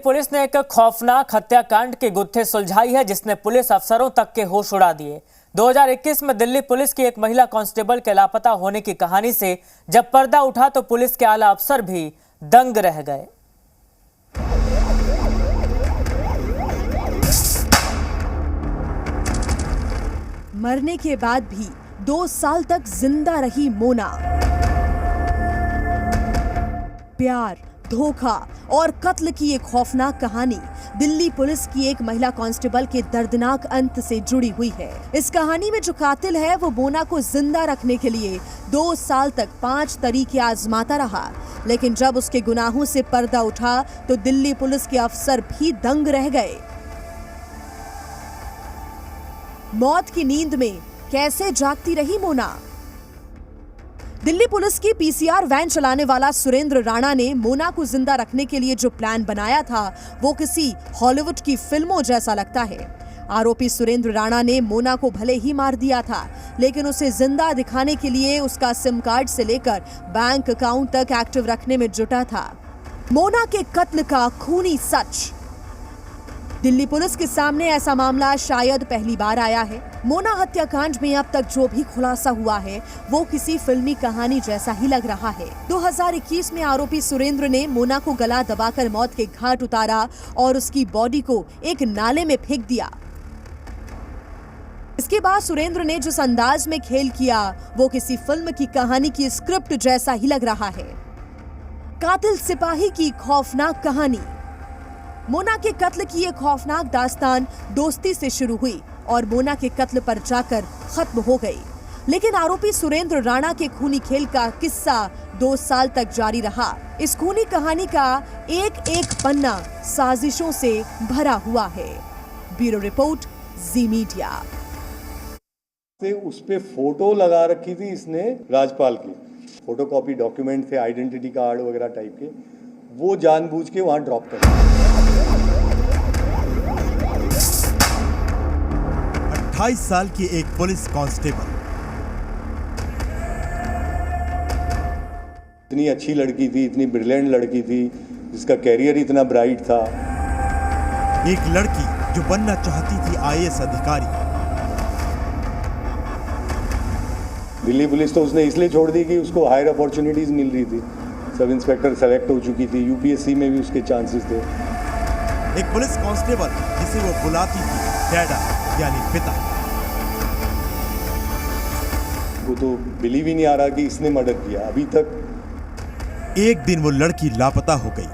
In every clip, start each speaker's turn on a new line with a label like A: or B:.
A: Police ने एक खौफनाक हत्याकांड के गुत्थे सुलझाई है जिसने पुलिस अफसरों तक के होश उड़ा दिए। 2021 में दिल्ली पुलिस की एक महिला कांस्टेबल के लापता होने की कहानी से जब पर्दा उठा तो पुलिस के आला अफसर भी दंग रह गए।
B: मरने के बाद भी 2 साल तक जिंदा रही मोना। प्यार, धोखा और कत्ल की एक खौफनाक कहानी दिल्ली पुलिस की एक महिला कांस्टेबल के दर्दनाक अंत से जुड़ी हुई है। इस कहानी में जो कातिल है वो मोना को जिंदा रखने के लिए 2 साल तक 5 तरीके आजमाता रहा, लेकिन जब उसके गुनाहों से पर्दा उठा तो दिल्ली पुलिस के अफसर भी दंग रह गए। मौत की नींद में कैसे जागती रही मोना? दिल्ली पुलिस की पीसीआर वैन चलाने वाला सुरेंद्र राणा ने मोना को जिंदा रखने के लिए जो प्लान बनाया था वो किसी हॉलीवुड की फिल्मों जैसा लगता है। आरोपी सुरेंद्र राणा ने मोना को भले ही मार दिया था, लेकिन उसे जिंदा दिखाने के लिए उसका सिम कार्ड से लेकर बैंक अकाउंट तक एक्टिव रखने में जुटा था। मोना के कत्ल का खूनी सच। दिल्ली पुलिस के सामने ऐसा मामला शायद पहली बार आया है। मोना हत्याकांड में अब तक जो भी खुलासा हुआ है वो किसी फिल्मी कहानी जैसा ही लग रहा है। 2021 में आरोपी सुरेंद्र ने मोना को गला दबाकर मौत के घाट उतारा और उसकी बॉडी को एक नाले में फेंक दिया। इसके बाद सुरेंद्र ने जिस अंदाज में खेल किया वो किसी फिल्म की कहानी की स्क्रिप्ट जैसा ही लग रहा है। कातिल सिपाही की खौफनाक कहानी। मोना के कत्ल की ये खौफनाक दास्तान दोस्ती से शुरू हुई और मोना के कत्ल पर जाकर खत्म हो गई, लेकिन आरोपी सुरेंद्र राणा के खूनी खेल का किस्सा 2 साल तक जारी रहा। इस खूनी कहानी का एक एक पन्ना साजिशों से भरा हुआ है। ब्यूरो रिपोर्ट, जी मीडिया।
C: उस पे फोटो लगा रखी थी इसने, राजपाल की फोटोकॉपी डॉक्यूमेंट थे, आइडेंटिटी कार्ड वगैरह टाइप के, वो जानबूझ के वहां ड्रॉप कर दिया।
D: 28 साल की एक पुलिस कांस्टेबल,
C: इतनी अच्छी लड़की थी, इतनी ब्रिलियंट लड़की थी, जिसका कैरियर इतना ब्राइट था।
D: एक लड़की जो बनना चाहती थी आईएएस अधिकारी।
C: दिल्ली पुलिस तो उसने इसलिए छोड़ दी कि उसको हायर अपॉर्चुनिटीज मिल रही थी। सब इंस्पेक्टर सेलेक्ट हो चुकी थी, यूपीएससी में भी उसके चांसेस थे।
D: एक पुलिस कांस्टेबल जिसे वो बुलाती थी डैडा, यानी पिता।
C: वो तो बिलीव ही नहीं आ रहा कि इसने मर्डर किया अभी तक।
D: एक दिन वो लड़की लापता हो गई।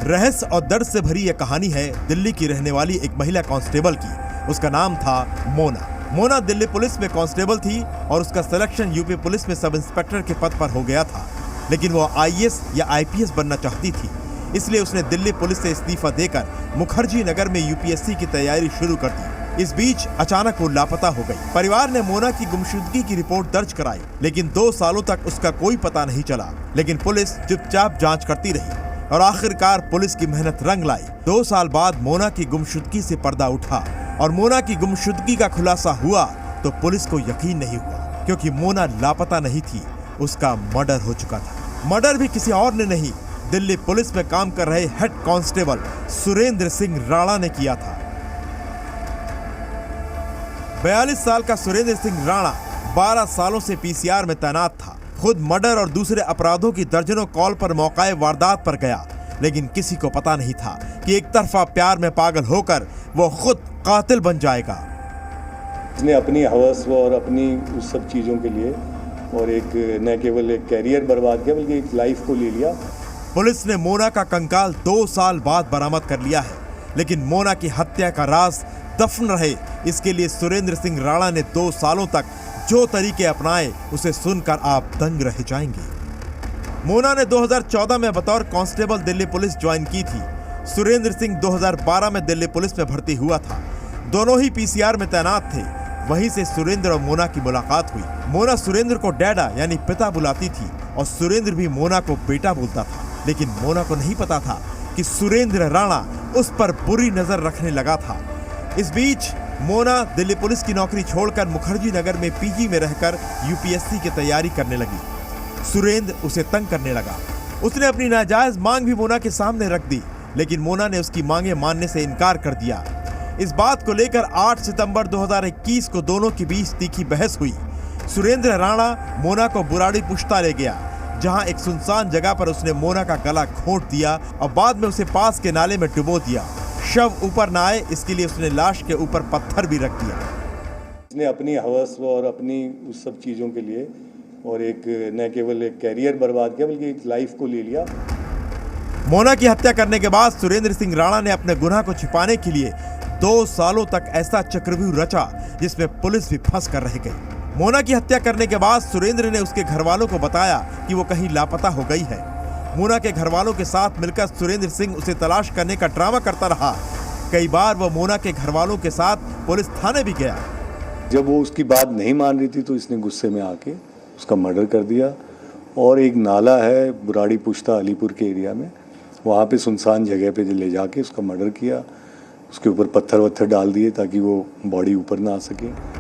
D: रहस्य और दर्द से भरी यह कहानी है दिल्ली की रहने वाली एक महिला कांस्टेबल की। उसका नाम था मोना। मोना दिल्ली पुलिस में कांस्टेबल थी और उसका सिलेक्शन यूपी पुलिस में सब इंस्पेक्टर के पद पर हो गया था, लेकिन वो आईएएस या आईपीएस बनना चाहती थी। इसलिए उसने दिल्ली पुलिस से इस्तीफा देकर मुखर्जी नगर में यूपीएससी की तैयारी शुरू कर दी। इस बीच अचानक वो लापता हो गई। परिवार ने मोना की गुमशुदगी की रिपोर्ट दर्ज कराई, लेकिन 2 सालों तक उसका कोई पता नहीं चला। लेकिन पुलिस चुपचाप जांच करती रही और आखिरकार पुलिस की मेहनत रंग लाई। 2 साल बाद मोना की गुमशुदगी से पर्दा उठा और मोना की गुमशुदगी का खुलासा हुआ तो पुलिस को यकीन नहीं हुआ, क्योंकि मोना लापता नहीं थी, उसका मर्डर हो चुका था। मर्डर भी किसी और ने नहीं, दिल्ली पुलिस में काम कर रहे हेड कांस्टेबल सुरेंद्र सिंह राणा ने किया था। 42 साल का सुरेंद्र सिंह राणा 12 सालों से पीसीआर में तैनात था। खुद मर्डर और दूसरे अपराधों की दर्जनों कॉल पर मौकाए वारदात पर गया, लेकिन किसी को पता नहीं था कि एक तरफा प्यार में पागल होकर वो खुद कातिल बन जाएगा।
C: उसने अपनी हवस और अपनी उस सब चीजों के लिए और एक न केवल एक कैरियर बर्बाद किया बल्कि एक लाइफ को ले लिया।
D: पुलिस ने मोना का कंकाल 2 साल बाद बरामद कर लिया है, लेकिन मोना की हत्या का राज दफन रहे इसके लिए सुरेंद्र सिंह राणा ने 2 सालों तक जो तरीके अपनाए उसे सुनकर आप दंग रह जाएंगे। मोना ने 2014 में बतौर कांस्टेबल दिल्ली पुलिस ज्वाइन की थी। सुरेंद्र सिंह 2012 में दिल्ली पुलिस में भर्ती हुआ था। दोनों ही पीसीआर में तैनात थे। वहीं से सुरेंद्र और मोना की मुलाकात हुई। मोना सुरेंद्र को डैडा यानी पिता बुलाती थी और सुरेंद्र भी मोना को बेटा बोलता था, लेकिन मोना को नहीं पता था कि सुरेंद्र राणा उस पर बुरी नजर रखने लगा था। इस बीच मोना दिल्ली पुलिस की नौकरी छोड़कर मुखर्जी नगर में पीजी में रहकर यूपीएससी की तैयारी करने लगी। सुरेंद्र उसे तंग करने लगा। उसने अपनी नाजायज मांग भी मोना के सामने रख दी, लेकिन मोना ने उसकी मांगे मानने से इनकार कर दिया। इस बात को लेकर 8 सितंबर 2021 को दोनों के बीच तीखी बहस हुई। सुरेंद्र राणा मोना को बुराड़ी पुश्ता ले गया, जहां एक सुनसान जगह पर उसने मोना का गला घोंट दिया और बाद में उसे पास के नाले में डुबो दिया। शव ऊपर न आए इसके लिए उसने लाश के ऊपर पत्थर भी रख दिया।
C: उसने अपनी हवस और अपनी उस सब चीज़ों के लिए और एक न केवल एक कैरियर बर्बाद किया बल्कि एक लाइफ को ले लिया।
D: मोना की हत्या करने के बाद सुरेंद्र सिंह राणा ने अपने गुनाह को छिपाने के लिए 2 सालों तक ऐसा चक्रव्यूह रचा जिसमें पुलिस भी फंस कर रह गई। मोना की हत्या करने के बाद सुरेंद्र ने उसके घर वालों को बताया कि वो कहीं लापता हो गई है। मोना के घर वालों के साथ मिलकर सुरेंद्र सिंह उसे तलाश करने का ड्रामा करता रहा। कई बार वो मोना के घर वालों के साथ पुलिस थाने भी गया।
C: जब वो उसकी बात नहीं मान रही थी तो इसने गुस्से में आके उसका मर्डर कर दिया। और एक नाला है बुराड़ी पुश्ता अलीपुर के एरिया में, वहाँ पे सुनसान जगह पे ले जाके उसका मर्डर किया। उसके ऊपर पत्थर वत्थर डाल दिए ताकि वो बॉडी ऊपर ना आ सके।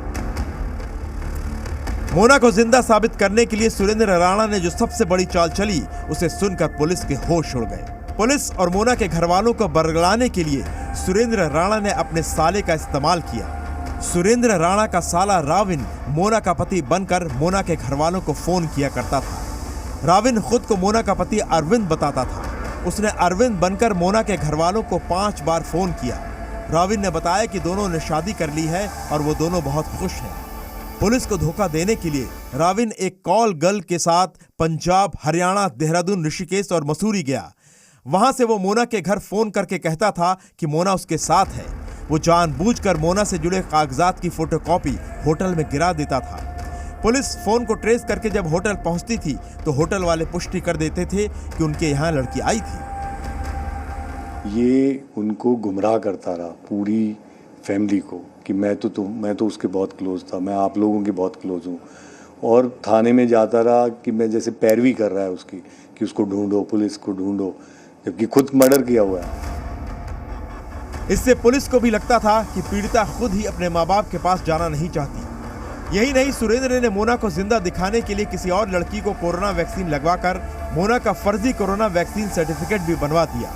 D: मोना को जिंदा साबित करने के लिए सुरेंद्र राणा ने जो सबसे बड़ी चाल चली उसे सुनकर पुलिस के होश उड़ गए। पुलिस और मोना के घर वालों को बरगलाने के लिए सुरेंद्र राणा ने अपने साले का इस्तेमाल किया। सुरेंद्र राणा का साला राविन मोना का पति बनकर मोना के घर वालों को फोन किया करता था। राविन खुद को मोना का पति अरविंद बताता था। उसने अरविंद बनकर मोना के घर वालों को 5 बार फोन किया। राविन ने बताया कि दोनों ने शादी कर ली है और वो दोनों बहुत खुश हैं। पुलिस को धोखा देने के लिए राविन एक कॉल गर्ल के साथ पंजाब, हरियाणा, देहरादून, ऋषिकेश और मसूरी गया। वहां से वो मोना के घर फोन करके कहता था कि मोना उसके साथ है। वो जानबूझकर मोना से जुड़े कागजात की फोटोकॉपी होटल में गिरा देता था। पुलिस फोन को ट्रेस करके जब होटल पहुंचती थी तो होटल वाले पुष्टि कर देते थे कि उनके यहाँ लड़की आई थी।
C: ये उनको गुमराह करता रहा पूरी फैमिली को कि मैं तो उसके बहुत क्लोज था, मैं आप लोगों के बहुत क्लोज हूँ। और थाने में जाता रहा कि मैं जैसे पैरवी कर रहा है उसकी कि उसको ढूंढो, पुलिस को ढूंढो, जबकि खुद मर्डर किया हुआ है।
D: इससे पुलिस को भी लगता था कि पीड़िता खुद ही अपने माँ बाप के पास जाना नहीं चाहती। यही नहीं, सुरेंद्र ने मोना को जिंदा दिखाने के लिए किसी और लड़की को कोरोना वैक्सीन लगवाकर मोना का फर्जी कोरोना वैक्सीन सर्टिफिकेट भी बनवा दिया।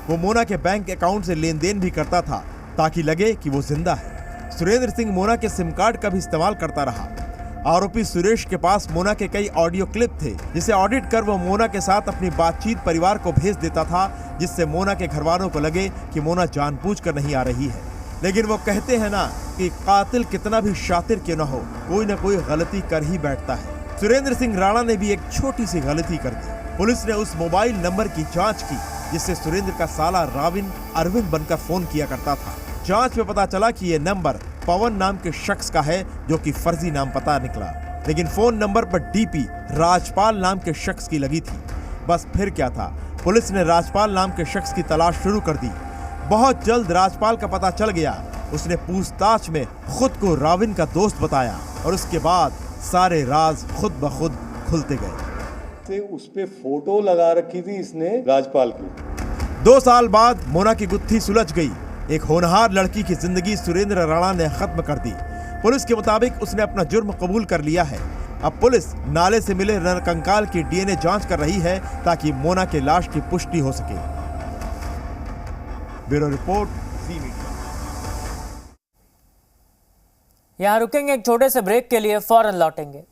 D: वो मोना के बैंक अकाउंट से लेन देन भी करता था ताकि लगे कि वो जिंदा है। सुरेंद्र सिंह मोना के सिम कार्ड का भी इस्तेमाल करता रहा। आरोपी सुरेश के पास मोना के कई ऑडियो क्लिप थे जिसे ऑडिट कर वो मोना के साथ अपनी बातचीत परिवार को भेज देता था, जिससे मोना के घरवालों को लगे कि मोना जानबूझकर नहीं आ रही है। लेकिन वो कहते हैं ना कि कातिल कितना भी शातिर क्यों न हो, कोई न कोई गलती कर ही बैठता है। सुरेंद्र सिंह राणा ने भी एक छोटी सी गलती कर दी। पुलिस ने उस मोबाइल नंबर की जांच की जिससे सुरेंद्र का साला राविन अरविंद बनकर फोन किया करता था। जांच में पता चला कि यह नंबर पवन नाम के शख्स का है, जो कि फर्जी नाम पता निकला। लेकिन फोन नंबर पर डीपी राजपाल नाम के शख्स की लगी थी। बस फिर क्या था, पुलिस ने राजपाल नाम के शख्स की तलाश शुरू कर दी। बहुत जल्द राजपाल का पता चल गया। उसने पूछताछ में खुद को राविन का दोस्त बताया और उसके बाद सारे राज खुद ब खुद खुलते गए।
C: उस पे फोटो लगा रखी थी इसने राजपाल की।
D: 2 साल बाद मोना की गुत्थी सुलझ गई। एक होनहार लड़की की जिंदगी सुरेंद्र राणा ने खत्म कर दी। पुलिस के मुताबिक उसने अपना जुर्म कबूल कर लिया है। अब पुलिस नाले से मिले नरकंकाल की डीएनए जांच कर रही है ताकि मोना के लाश की पुष्टि हो सके। ब्यूरो रिपोर्ट, ज़ी मीडिया।
A: यहाँ रुकेंगे एक छोटे से ब्रेक के लिए, फौरन लौटेंगे।